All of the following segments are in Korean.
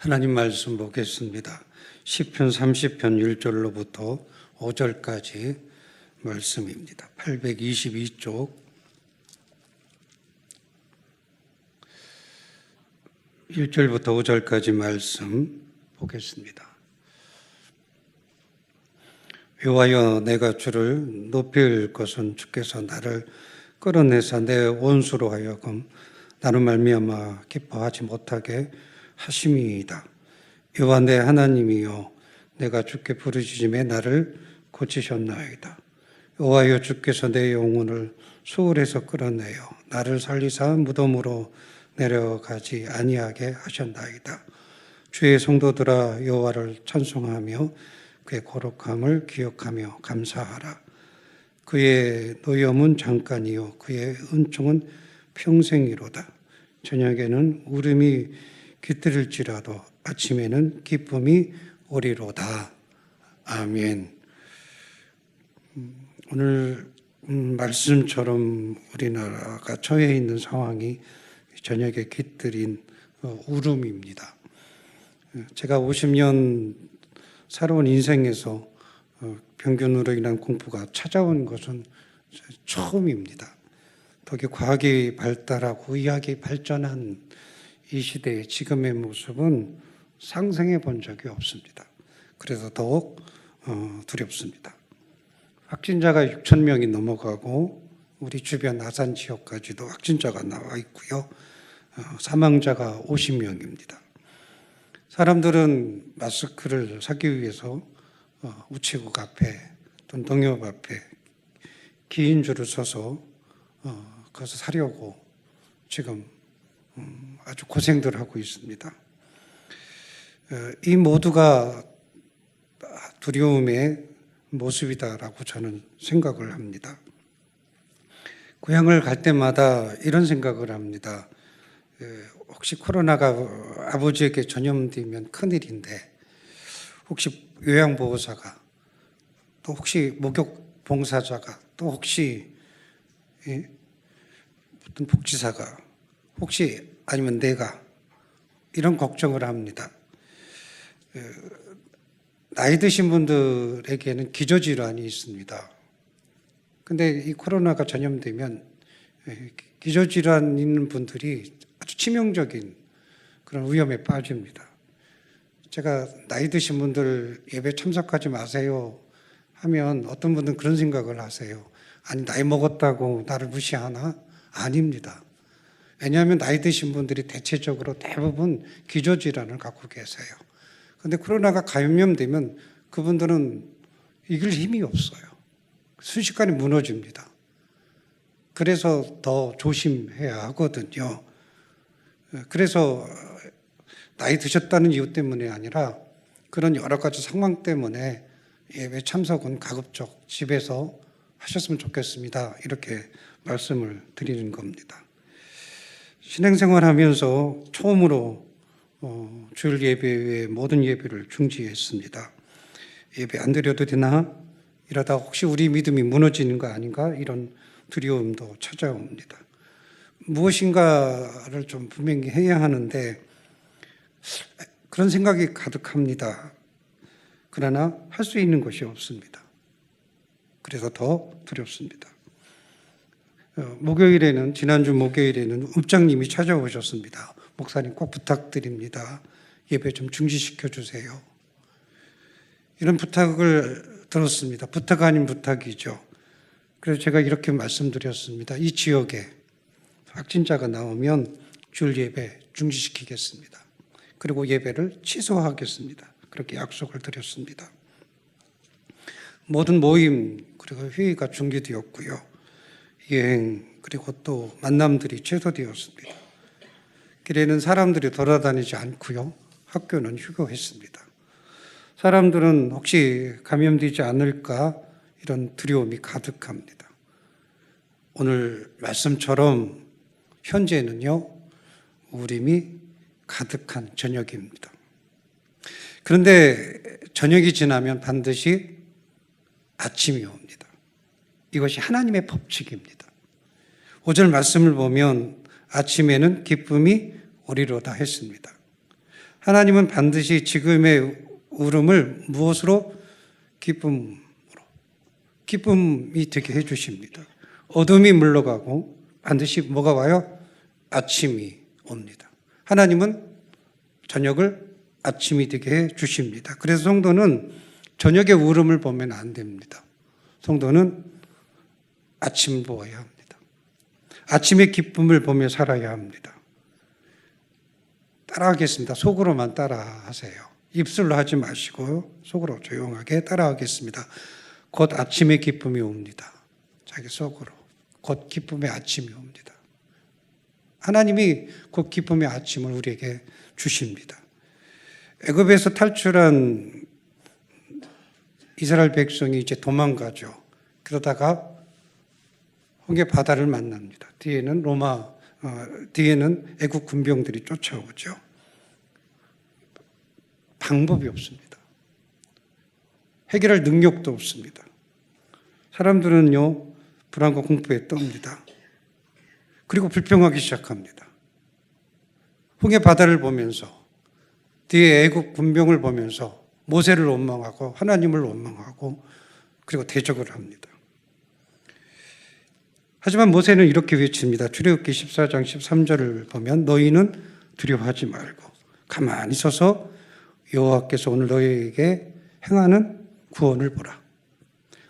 하나님 말씀 보겠습니다. 시편 30편 1절로부터 5절까지 말씀입니다. 822쪽 1절부터 5절까지 말씀 보겠습니다. 여호와여, 내가 주를 높일 것은 주께서 나를 끌어내사 내 원수로 하여금 나로 말미암아 기뻐하지 못하게 하심이이다. 여호와 내 하나님이여, 내가 주께 부르짖음에 나를 고치셨나이다. 여호와여, 주께서 내 영혼을 수울에서 끌어내어 나를 살리사 무덤으로 내려가지 아니하게 하셨나이다. 주의 성도들아, 여호와를 찬송하며 그의 거룩함을 기억하며 감사하라. 그의 노염은 잠깐이요 그의 은총은 평생이로다. 저녁에는 울음이 깃들일지라도 아침에는 기쁨이 오리로다. 아멘. 오늘 말씀처럼 우리나라가 처해 있는 상황이 저녁에 깃들인 울음입니다. 제가 50년 살아온 인생에서 병균으로 인한 공포가 찾아온 것은 처음입니다. 더욱이 과학이 발달하고 의학이 발전한 이 시대의 지금의 모습은 상상해 본 적이 없습니다. 그래서 더욱 두렵습니다. 확진자가 6천 명이 넘어가고 우리 주변 아산 지역까지도 확진자가 나와 있고요. 사망자가 50명입니다. 사람들은 마스크를 사기 위해서 우체국 앞에 또는 농협 앞에 긴 줄을 서서 거기서 사려고 지금 아주 고생들 하고 있습니다. 이 모두가 두려움의 모습이다라고 저는 생각을 합니다. 고향을 갈 때마다 이런 생각을 합니다. 혹시 코로나가 아버지에게 전염되면 큰일인데, 혹시 요양보호사가, 또 혹시 목욕봉사자가, 또 혹시 어떤 복지사가, 혹시 아니면 내가, 이런 걱정을 합니다. 나이 드신 분들에게는 기저질환이 있습니다. 근데 이 코로나가 전염되면 기저질환 있는 분들이 아주 치명적인 그런 위험에 빠집니다. 제가 나이 드신 분들 예배 참석하지 마세요 하면 어떤 분들은 그런 생각을 하세요. 아니, 나이 먹었다고 나를 무시하나? 아닙니다. 왜냐하면 나이 드신 분들이 대체적으로 대부분 기저질환을 갖고 계세요. 그런데 코로나가 감염되면 그분들은 이길 힘이 없어요. 순식간에 무너집니다. 그래서 더 조심해야 하거든요. 그래서 나이 드셨다는 이유 때문에 아니라 그런 여러 가지 상황 때문에 예배 참석은 가급적 집에서 하셨으면 좋겠습니다. 이렇게 말씀을 드리는 겁니다. 신앙생활 하면서 처음으로 주일 예배 외에 모든 예배를 중지했습니다. 예배 안 드려도 되나? 이러다 혹시 우리 믿음이 무너지는 거 아닌가? 이런 두려움도 찾아옵니다. 무엇인가를 좀 분명히 해야 하는데 그런 생각이 가득합니다. 그러나 할 수 있는 것이 없습니다. 그래서 더 두렵습니다. 목요일에는, 지난주 목요일에는 읍장님이 찾아오셨습니다. 목사님 꼭 부탁드립니다. 예배 좀 중지시켜 주세요. 이런 부탁을 들었습니다. 부탁 아닌 부탁이죠. 그래서 제가 이렇게 말씀드렸습니다. 이 지역에 확진자가 나오면 주일 예배 중지시키겠습니다. 그리고 예배를 취소하겠습니다. 그렇게 약속을 드렸습니다. 모든 모임 그리고 회의가 중지되었고요. 여행 그리고 또 만남들이 취소되었습니다. 길에는 사람들이 돌아다니지 않고요. 학교는 휴교했습니다. 사람들은 혹시 감염되지 않을까 이런 두려움이 가득합니다. 오늘 말씀처럼 현재는요, 울음이 가득한 저녁입니다. 그런데 저녁이 지나면 반드시 아침이 옵니다. 이것이 하나님의 법칙입니다. 5절 말씀을 보면 아침에는 기쁨이 오리로다 했습니다. 하나님은 반드시 지금의 울음을 무엇으로? 기쁨이 되게 해주십니다. 어둠이 물러가고 반드시 뭐가 와요? 아침이 옵니다. 하나님은 저녁을 아침이 되게 해주십니다. 그래서 성도는 저녁의 울음을 보면 안 됩니다. 성도는 아침을 보아야 합니다. 아침의 기쁨을 보며 살아야 합니다. 따라하겠습니다. 속으로만 따라하세요. 입술로 하지 마시고요. 속으로 조용하게 따라하겠습니다. 곧 아침의 기쁨이 옵니다. 자기 속으로. 곧 기쁨의 아침이 옵니다. 하나님이 곧 기쁨의 아침을 우리에게 주십니다. 애굽에서 탈출한 이스라엘 백성이 이제 도망가죠. 그러다가 홍해 바다를 만납니다. 뒤에는 뒤에는 애국 군병들이 쫓아오죠. 방법이 없습니다. 해결할 능력도 없습니다. 사람들은요, 불안과 공포에 떱니다. 그리고 불평하기 시작합니다. 홍해 바다를 보면서, 뒤에 애국 군병을 보면서 모세를 원망하고 하나님을 원망하고 그리고 대적을 합니다. 하지만 모세는 이렇게 외칩니다. 출애굽기 14장 13절을 보면 너희는 두려워하지 말고 가만히 서서 여호와께서 오늘 너희에게 행하는 구원을 보라.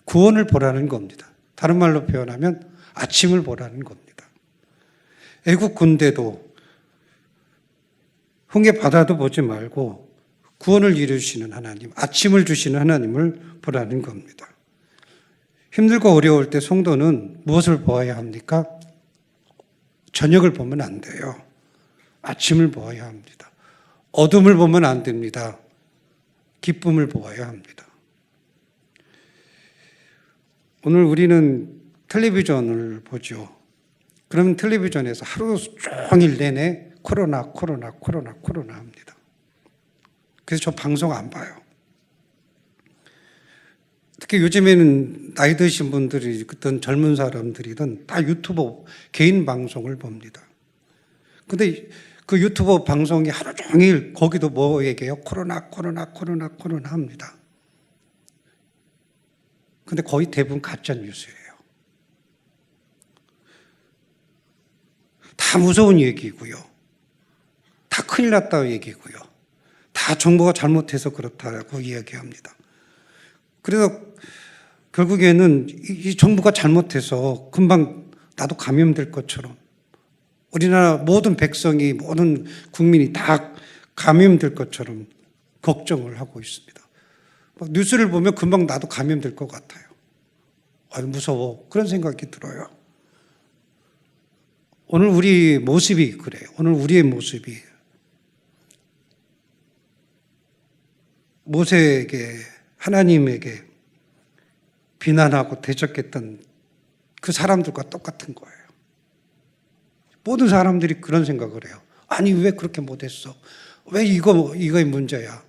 구원을 보라는 겁니다. 다른 말로 표현하면 아침을 보라는 겁니다. 애국 군대도 홍해 바다도 보지 말고 구원을 이루시는 하나님, 아침을 주시는 하나님을 보라는 겁니다. 힘들고 어려울 때 성도는 무엇을 보아야 합니까? 저녁을 보면 안 돼요. 아침을 보아야 합니다. 어둠을 보면 안 됩니다. 기쁨을 보아야 합니다. 오늘 우리는 텔레비전을 보죠. 그러면 텔레비전에서 하루 종일 내내 코로나 합니다. 그래서 저 방송 안 봐요. 특히 요즘에는 나이 드신 분들이 어떤 젊은 사람들이든 다 유튜브 개인 방송을 봅니다. 근데 그 유튜브 방송이 하루 종일 거기도 뭐 얘기해요? 코로나 합니다. 근데 거의 대부분 가짜 뉴스예요. 다 무서운 얘기고요. 다 큰일 났다고 얘기고요. 다 정부가 잘못해서 그렇다고 이야기합니다. 그래서 결국에는 이 정부가 잘못해서 금방 나도 감염될 것처럼 우리나라 모든 백성이 모든 국민이 다 감염될 것처럼 걱정을 하고 있습니다. 뉴스를 보면 금방 나도 감염될 것 같아요. 무서워. 그런 생각이 들어요. 오늘 우리 모습이 그래요. 오늘 우리의 모습이 모세에게 하나님에게 비난하고 대적했던 그 사람들과 똑같은 거예요. 모든 사람들이 그런 생각을 해요. 아니 왜 그렇게 못했어? 왜 이거의 문제야?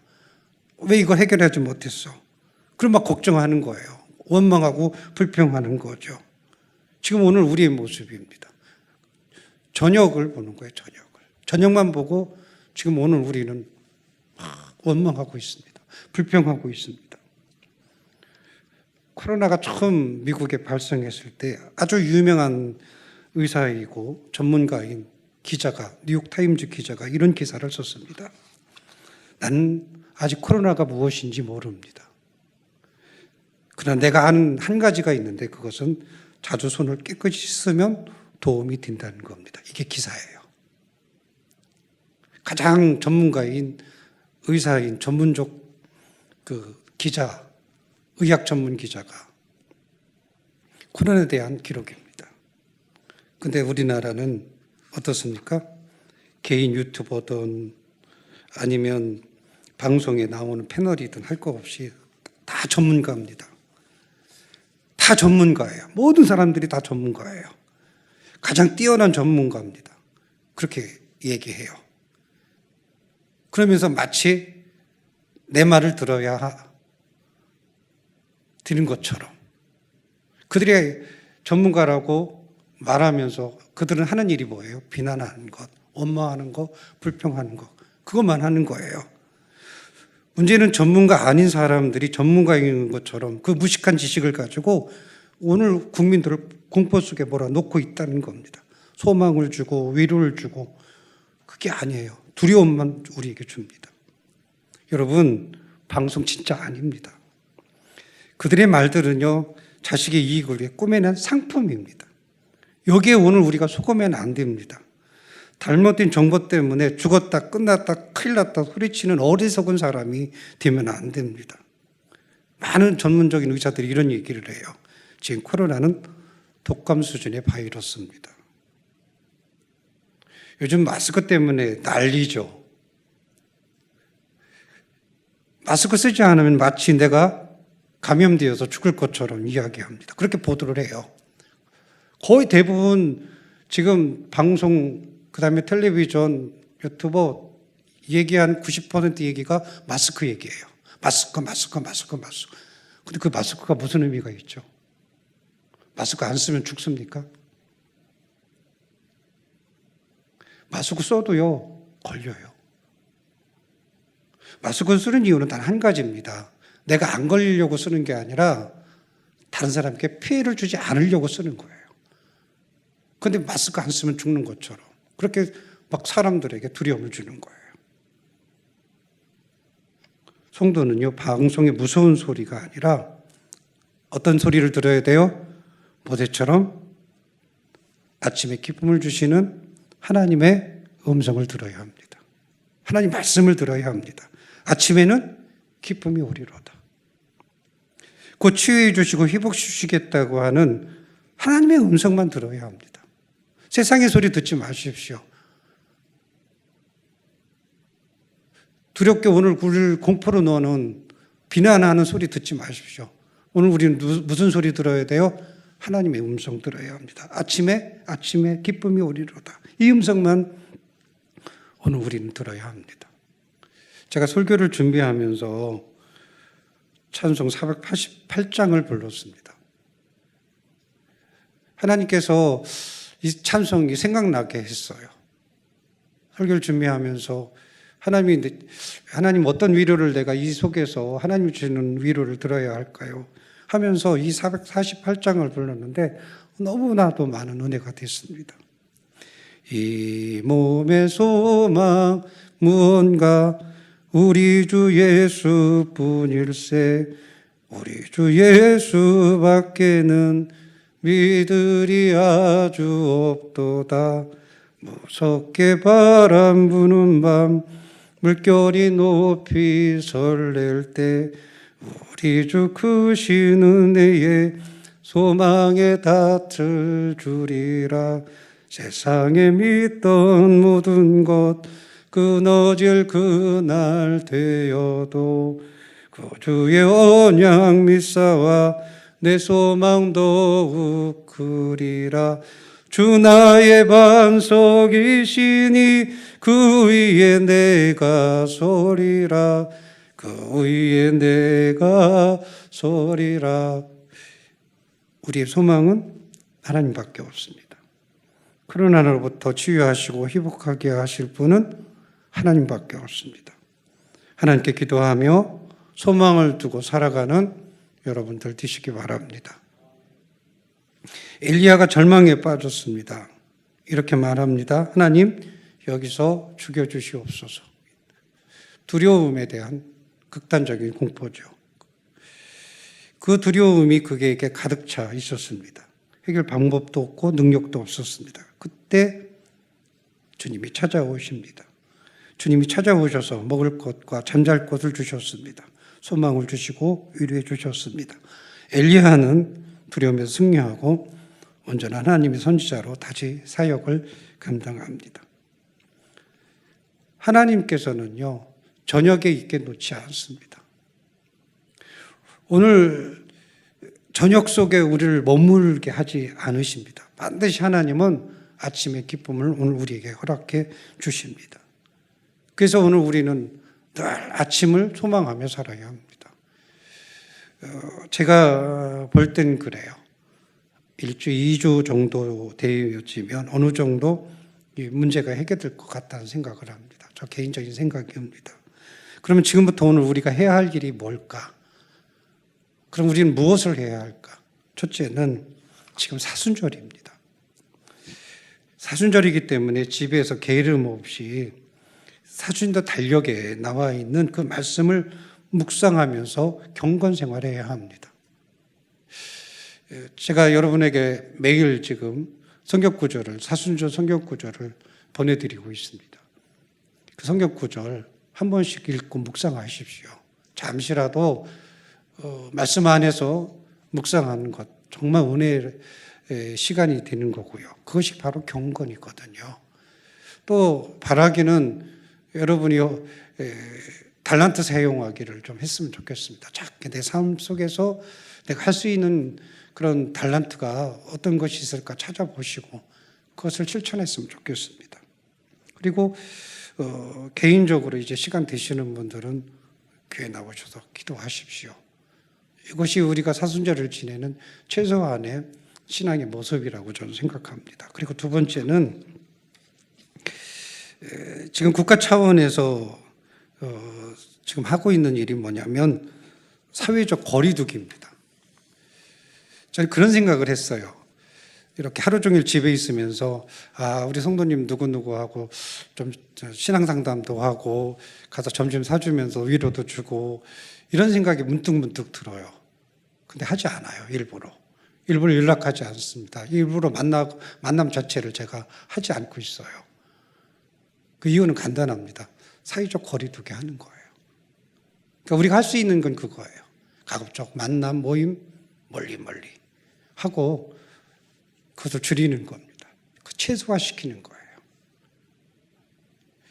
왜 이걸 해결하지 못했어? 그럼 막 걱정하는 거예요. 원망하고 불평하는 거죠. 지금 오늘 우리의 모습입니다. 저녁을 보는 거예요. 저녁만 보고 지금 오늘 우리는 원망하고 있습니다. 불평하고 있습니다. 코로나가 처음 미국에 발생했을 때 아주 유명한 의사이고 전문가인 기자가, 뉴욕타임즈 기자가 이런 기사를 썼습니다. 나는 아직 코로나가 무엇인지 모릅니다. 그러나 내가 아는 한 가지가 있는데 그것은 자주 손을 깨끗이 씻으면 도움이 된다는 겁니다. 이게 기사예요. 가장 전문가인 의사인 전문적 기자, 의학 전문 기자가 코로나에 대한 기록입니다. 근데 우리나라는 어떻습니까? 개인 유튜버든 아니면 방송에 나오는 패널이든 할 거 없이 다 전문가입니다. 다 전문가예요. 모든 사람들이 다 전문가예요. 가장 뛰어난 전문가입니다. 그렇게 얘기해요. 그러면서 마치 내 말을 들어야 드는 것처럼 그들이 전문가라고 말하면서 그들은 하는 일이 뭐예요? 비난하는 것, 원망하는 것, 불평하는 것. 그것만 하는 거예요. 문제는 전문가 아닌 사람들이 전문가인 것처럼 그 무식한 지식을 가지고 오늘 국민들을 공포 속에 몰아넣고 있다는 겁니다. 소망을 주고 위로를 주고 그게 아니에요. 두려움만 우리에게 줍니다. 여러분, 방송 진짜 아닙니다. 그들의 말들은요, 자식의 이익을 위해 꾸며낸 상품입니다. 여기에 오늘 우리가 속으면 안 됩니다. 잘못된 정보 때문에 죽었다 끝났다 큰일 났다 소리치는 어리석은 사람이 되면 안 됩니다. 많은 전문적인 의사들이 이런 얘기를 해요. 지금 코로나는 독감 수준의 바이러스입니다. 요즘 마스크 때문에 난리죠. 마스크 쓰지 않으면 마치 내가 감염되어서 죽을 것처럼 이야기합니다. 그렇게 보도를 해요. 거의 대부분 지금 방송, 그 다음에 텔레비전, 유튜버 얘기한 90% 얘기가 마스크 얘기예요. 마스크. 근데 그 마스크가 무슨 의미가 있죠? 마스크 안 쓰면 죽습니까? 마스크 써도요, 걸려요. 마스크 쓰는 이유는 단 한 가지입니다. 내가 안 걸리려고 쓰는 게 아니라 다른 사람께 피해를 주지 않으려고 쓰는 거예요. 근데 마스크 안 쓰면 죽는 것처럼 그렇게 막 사람들에게 두려움을 주는 거예요. 성도는요, 방송의 무서운 소리가 아니라 어떤 소리를 들어야 돼요? 모세처럼 아침에 기쁨을 주시는 하나님의 음성을 들어야 합니다. 하나님 말씀을 들어야 합니다. 아침에는 기쁨이 오리로다. 곧 치유해 주시고 회복해 주시겠다고 하는 하나님의 음성만 들어야 합니다. 세상의 소리 듣지 마십시오. 두렵게 오늘 우리를 공포로 넣는 비난하는 소리 듣지 마십시오. 오늘 우리는 무슨 소리 들어야 돼요? 하나님의 음성 들어야 합니다. 아침에 기쁨이 오리로다. 이 음성만 오늘 우리는 들어야 합니다. 제가 설교를 준비하면서 찬송 488장을 불렀습니다. 하나님께서 이 찬송이 생각나게 했어요. 설교를 준비하면서 하나님 어떤 위로를 내가 이 속에서 하나님이 주시는 위로를 들어야 할까요? 하면서 이 448장을 불렀는데 너무나도 많은 은혜가 됐습니다. 이 몸의 소망 무언가 우리 주 예수뿐일세 우리 주 예수밖에는 믿으리 아주 없도다. 무섭게 바람 부는 밤 물결이 높이 설렐 때 우리 주 크신 은혜에 소망에 닿을 주리라. 세상에 믿던 모든 것 끊어질 그날 되어도 구주의 언약 믿사와 내 소망 더욱 크리라. 주 나의 반석이시니 그 위에 내가 서리라. 그 위에 내가 서리라. 우리의 소망은 하나님밖에 없습니다. 코로나로부터 치유하시고 회복하게 하실 분은 하나님밖에 없습니다. 하나님께 기도하며 소망을 두고 살아가는 여러분들 되시기 바랍니다. 엘리야가 절망에 빠졌습니다. 이렇게 말합니다. 하나님, 여기서 죽여주시옵소서. 두려움에 대한 극단적인 공포죠. 그 두려움이 그에게 가득 차 있었습니다. 해결 방법도 없고 능력도 없었습니다. 그때 주님이 찾아오십니다. 주님이 찾아오셔서 먹을 것과 잠잘 곳을 주셨습니다. 소망을 주시고 위로해 주셨습니다. 엘리야는 두려움에서 승리하고 온전한 하나님의 선지자로 다시 사역을 감당합니다. 하나님께서는요, 저녁에 있게 놓지 않습니다. 오늘 저녁 속에 우리를 머물게 하지 않으십니다. 반드시 하나님은 아침의 기쁨을 오늘 우리에게 허락해 주십니다. 그래서 오늘 우리는 늘 아침을 소망하며 살아야 합니다. 제가 볼 땐 그래요. 1주, 2주 정도 되어지면 어느 정도 이 문제가 해결될 것 같다는 생각을 합니다. 저 개인적인 생각입니다. 그러면 지금부터 오늘 우리가 해야 할 일이 뭘까? 그럼 우리는 무엇을 해야 할까? 첫째는 지금 사순절입니다. 사순절이기 때문에 집에서 게으름 없이 사순절 달력에 나와 있는 그 말씀을 묵상하면서 경건 생활을 해야 합니다. 제가 여러분에게 매일 지금 성경 구절을, 사순절 성경 구절을 보내드리고 있습니다. 그 성경 구절 한 번씩 읽고 묵상하십시오. 잠시라도 말씀 안에서 묵상하는 것 정말 은혜의 시간이 되는 거고요. 그것이 바로 경건이거든요. 또 바라기는 여러분이 달란트 사용하기를 좀 했으면 좋겠습니다. 작게 내 삶 속에서 내가 할 수 있는 그런 달란트가 어떤 것이 있을까 찾아보시고 그것을 실천했으면 좋겠습니다. 그리고 개인적으로 이제 시간 되시는 분들은 교회 나오셔서 기도하십시오. 이것이 우리가 사순절을 지내는 최소한의 신앙의 모습이라고 저는 생각합니다. 그리고 두 번째는 지금 국가 차원에서 지금 하고 있는 일이 뭐냐면 사회적 거리두기입니다. 저는 그런 생각을 했어요. 이렇게 하루 종일 집에 있으면서 우리 성도님 누구누구하고 좀 신앙상담도 하고 가서 점심 사주면서 위로도 주고 이런 생각이 문득문득 들어요. 근데 하지 않아요. 일부러 연락하지 않습니다. 일부러 만남 자체를 제가 하지 않고 있어요. 그 이유는 간단합니다. 사회적 거리두기 하는 거예요. 그러니까 우리가 할 수 있는 건 그거예요. 가급적 만남, 모임 멀리 하고 그것을 줄이는 겁니다. 최소화시키는 거예요.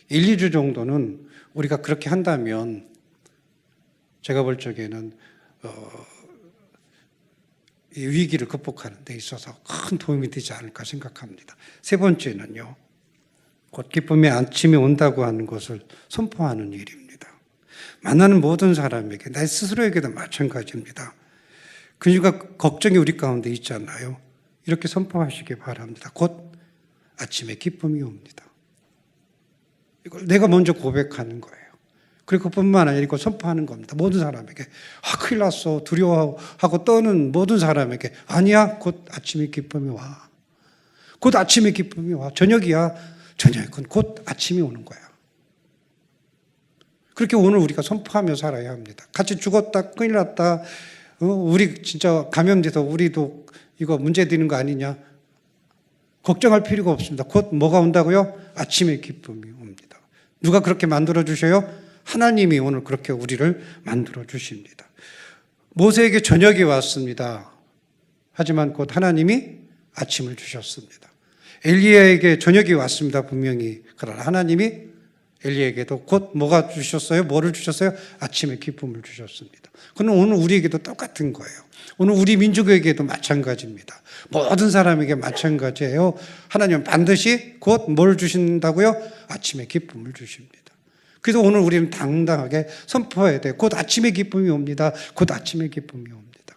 1, 2주 정도는 우리가 그렇게 한다면 제가 볼 적에는 이 위기를 극복하는 데 있어서 큰 도움이 되지 않을까 생각합니다. 세 번째는요. 곧 기쁨의 아침이 온다고 하는 것을 선포하는 일입니다. 만나는 모든 사람에게, 나 스스로에게도 마찬가지입니다. 그러니까 걱정이 우리 가운데 있잖아요. 이렇게 선포하시기 바랍니다. 곧 아침에 기쁨이 옵니다. 이걸 내가 먼저 고백하는 거예요. 그리고 그뿐만 아니라 이걸 선포하는 겁니다. 모든 사람에게 큰일 났어 두려워하고 떠는 모든 사람에게 아니야 곧 아침에 기쁨이 와. 곧 아침에 기쁨이 와. 저녁이야. 저녁은 곧 아침이 오는 거야. 그렇게 오늘 우리가 선포하며 살아야 합니다. 같이 죽었다 큰일 났다 우리 진짜 감염돼서 우리도 이거 문제 되는 거 아니냐 걱정할 필요가 없습니다. 곧 뭐가 온다고요? 아침에 기쁨이 옵니다. 누가 그렇게 만들어 주셔요? 하나님이 오늘 그렇게 우리를 만들어 주십니다. 모세에게 저녁이 왔습니다. 하지만 곧 하나님이 아침을 주셨습니다. 엘리야에게 저녁이 왔습니다. 분명히. 그러나 하나님이 엘리야에게도 곧 뭐가 주셨어요? 뭐를 주셨어요? 아침에 기쁨을 주셨습니다. 그는 오늘 우리에게도 똑같은 거예요. 오늘 우리 민족에게도 마찬가지입니다. 모든 사람에게 마찬가지예요. 하나님은 반드시 곧 뭘 주신다고요? 아침에 기쁨을 주십니다. 그래서 오늘 우리는 당당하게 선포해야 돼요. 곧 아침에 기쁨이 옵니다. 곧 아침에 기쁨이 옵니다.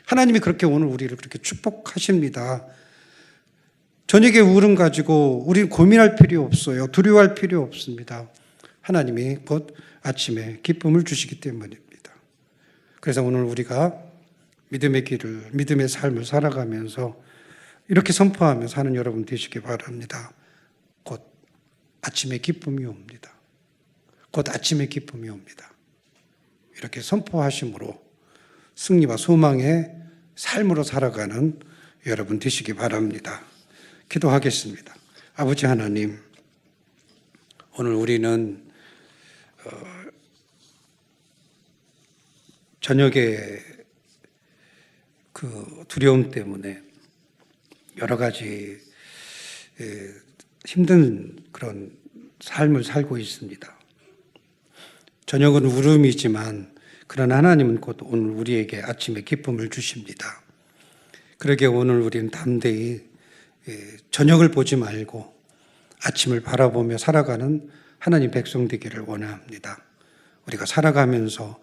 하나님이 그렇게 오늘 우리를 그렇게 축복하십니다. 저녁에 울음 가지고 우리는 고민할 필요 없어요. 두려워할 필요 없습니다. 하나님이 곧 아침에 기쁨을 주시기 때문입니다. 그래서 오늘 우리가 믿음의 길을, 믿음의 삶을 살아가면서 이렇게 선포하며 사는 여러분 되시기 바랍니다. 곧 아침에 기쁨이 옵니다. 곧 아침에 기쁨이 옵니다. 이렇게 선포하심으로 승리와 소망의 삶으로 살아가는 여러분 되시기 바랍니다. 기도하겠습니다. 아버지 하나님, 오늘 우리는 저녁에 그 두려움 때문에 여러 가지 힘든 그런 삶을 살고 있습니다. 저녁은 울음이지만 그러나 하나님은 곧 오늘 우리에게 아침에 기쁨을 주십니다. 그러게 오늘 우리는 담대히 저녁을 보지 말고 아침을 바라보며 살아가는 하나님 백성 되기를 원합니다. 우리가 살아가면서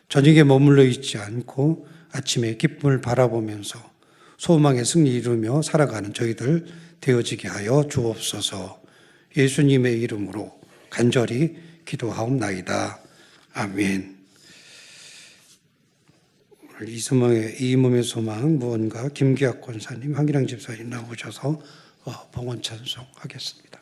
저녁에 머물러 있지 않고 아침에 기쁨을 바라보면서 소망의 승리 이루며 살아가는 저희들 되어지게 하여 주옵소서. 예수님의 이름으로 간절히 기도하옵나이다. 아멘. 오늘 이 몸의 소망 무언가 김기학 권사님, 황기랑 집사님 나오셔서 봉헌 찬송하겠습니다.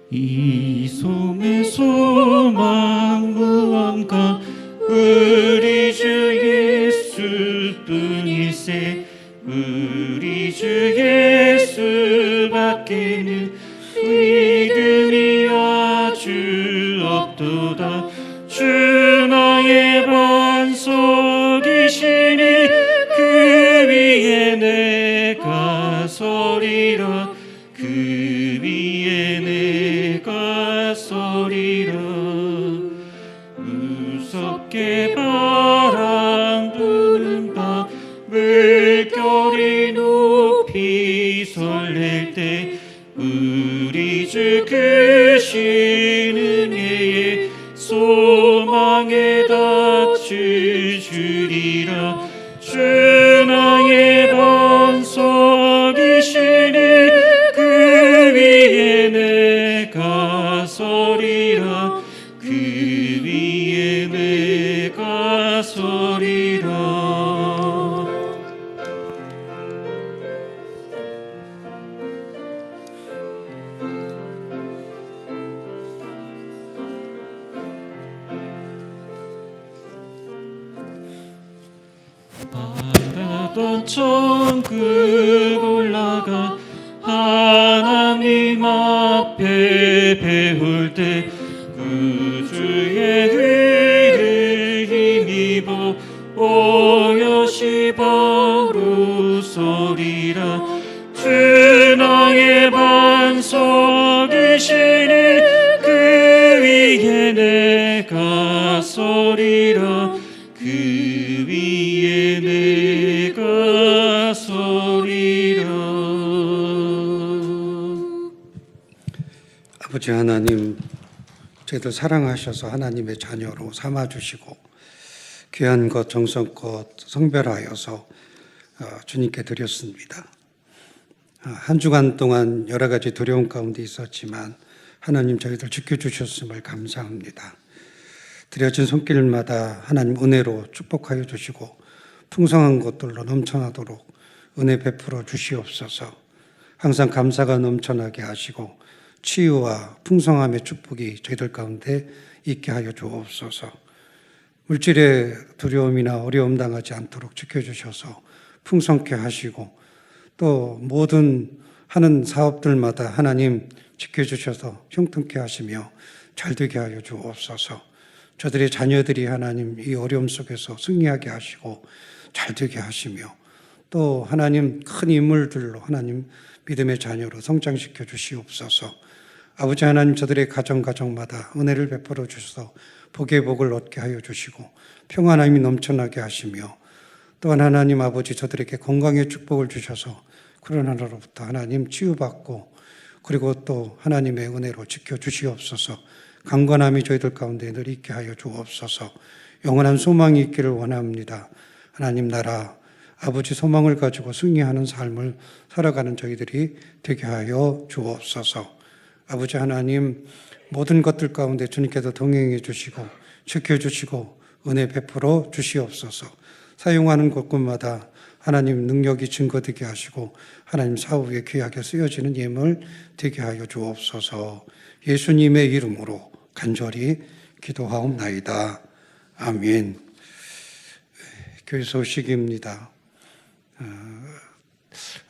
이 몸의 소망 무언가 우리 주 예수뿐이세. 우리 주 예수밖에는 믿음이 아주 없도다. 주 나의 반석이시니 그 위에 내가 서리라. 그 위에 내가 서리라. 무섭게 바람 부는가 물결이 높이 설렐 때 우리 주 크신 은혜에 소망에 닿을 주리라. 주 나의 반석이시니 그 위에 내가 서리라. 그 위에 내가 서리라. 바라던 천국 올라가 하나님 앞에 배울 때 구주의 의를 힘입어 오롯이 바로 서리라. 주 나의 반석이시니 그 위에 내가 서리라. 그 위에 내가 서리라. 아버지 하나님, 저희들 사랑하셔서 하나님의 자녀로 삼아주시고 귀한 것 정성껏 성별하여서 주님께 드렸습니다. 한 주간 동안 여러 가지 두려움 가운데 있었지만 하나님 저희들 지켜주셨음을 감사합니다. 드려진 손길마다 하나님 은혜로 축복하여 주시고 풍성한 것들로 넘쳐나도록 은혜 베풀어 주시옵소서. 항상 감사가 넘쳐나게 하시고 치유와 풍성함의 축복이 저희들 가운데 있게 하여 주옵소서. 물질의 두려움이나 어려움 당하지 않도록 지켜주셔서 풍성케 하시고 또 모든 하는 사업들마다 하나님 지켜주셔서 형통케 하시며 잘되게 하여 주옵소서. 저들의 자녀들이 하나님 이 어려움 속에서 승리하게 하시고 잘되게 하시며 또 하나님 큰 인물들로 하나님 믿음의 자녀로 성장시켜 주시옵소서. 아버지 하나님 저들의 가정마다 은혜를 베풀어 주셔서 복의 복을 얻게 하여 주시고 평안함이 넘쳐나게 하시며 또한 하나님 아버지 저들에게 건강의 축복을 주셔서 코로나로부터 하나님 치유받고 그리고 또 하나님의 은혜로 지켜주시옵소서. 강건함이 저희들 가운데 늘 있게 하여 주옵소서. 영원한 소망이 있기를 원합니다. 하나님 나라 아버지 소망을 가지고 승리하는 삶을 살아가는 저희들이 되게 하여 주옵소서. 아버지 하나님 모든 것들 가운데 주님께서 동행해 주시고 지켜주시고 은혜 베풀어 주시옵소서. 사용하는 곳곳마다 하나님 능력이 증거되게 하시고 하나님 사후에 귀하게 쓰여지는 예물 되게 하여 주옵소서. 예수님의 이름으로 간절히 기도하옵나이다. 아멘. 교회 소식입니다.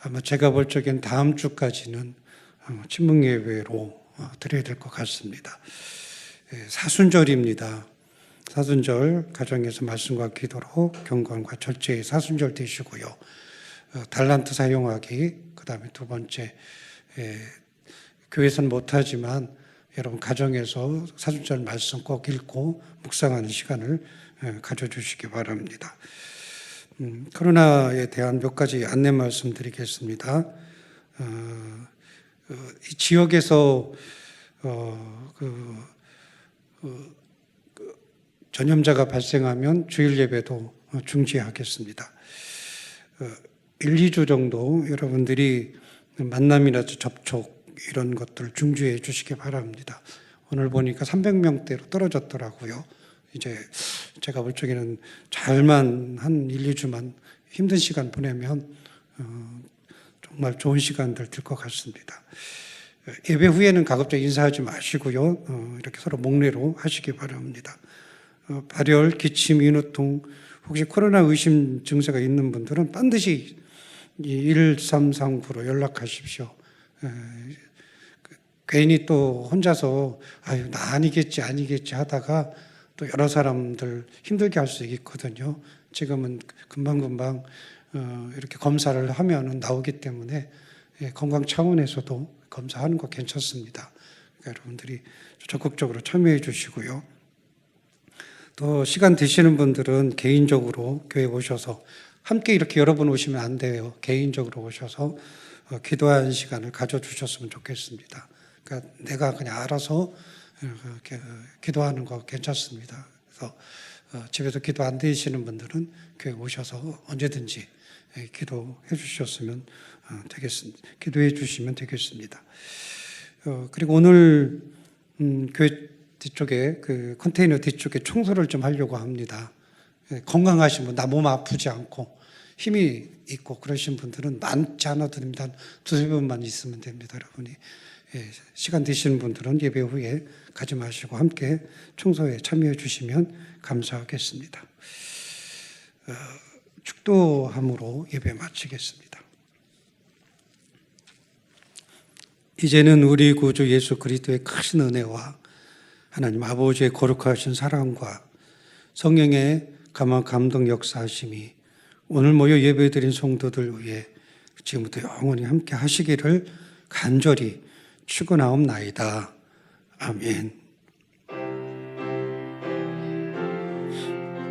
아마 제가 볼 적엔 다음 주까지는 친목예배로 드려야 될 것 같습니다. 사순절입니다. 사순절 가정에서 말씀과 기도로 경건과 절제의 사순절 되시고요. 달란트 사용하기, 그다음에 두 번째 교회에서는 못하지만 여러분 가정에서 사순절 말씀 꼭 읽고 묵상하는 시간을 가져주시기 바랍니다. 코로나에 대한 몇 가지 안내 말씀드리겠습니다. 이 지역에서 전염자가 발생하면 주일 예배도 중지하겠습니다. 1, 2주 정도 여러분들이 만남이나 접촉 이런 것들 중지해 주시기 바랍니다. 오늘 보니까 300명대로 떨어졌더라고요. 이제 제가 볼 적에는 잘만 한 1, 2주만 힘든 시간 보내면 정말 좋은 시간들 될 것 같습니다. 예배 후에는 가급적 인사하지 마시고요. 이렇게 서로 목례로 하시기 바랍니다. 발열, 기침, 인후통, 혹시 코로나 의심 증세가 있는 분들은 반드시 1339로 연락하십시오. 괜히 또 혼자서 아유 나 아니겠지 하다가 또 여러 사람들 힘들게 할 수 있거든요. 지금은 금방금방 이렇게 검사를 하면은 나오기 때문에 건강 차원에서도 검사하는 거 괜찮습니다. 그러니까 여러분들이 적극적으로 참여해 주시고요. 또 시간 되시는 분들은 개인적으로 교회 오셔서 함께 이렇게 여러 분 오시면 안 돼요. 개인적으로 오셔서 기도하는 시간을 가져주셨으면 좋겠습니다. 그러니까 내가 그냥 알아서 기도하는 거 괜찮습니다. 그래서 집에서 기도 안 되시는 분들은 교회 오셔서 언제든지 기도해 주셨으면 되겠습니다. 기도해 주시면 되겠습니다. 그리고 오늘 교회 뒤쪽에 그 컨테이너 뒤쪽에 청소를 좀 하려고 합니다. 건강하신 분, 나 몸 아프지 않고 힘이 있고 그러신 분들은 많지 않아도 됩니다. 한 두세 번만 있으면 됩니다. 여러분이 시간 되시는 분들은 예배 후에 가지 마시고 함께 청소에 참여해 주시면 감사하겠습니다. 축도함으로 예배 마치겠습니다. 이제는 우리 구주 예수 그리스도의 크신 은혜와 하나님 아버지의 거룩하신 사랑과 성령의 감동 역사하심이 오늘 모여 예배드린 성도들 위해 지금부터 영원히 함께 하시기를 간절히 축원하옵나이다. 아멘.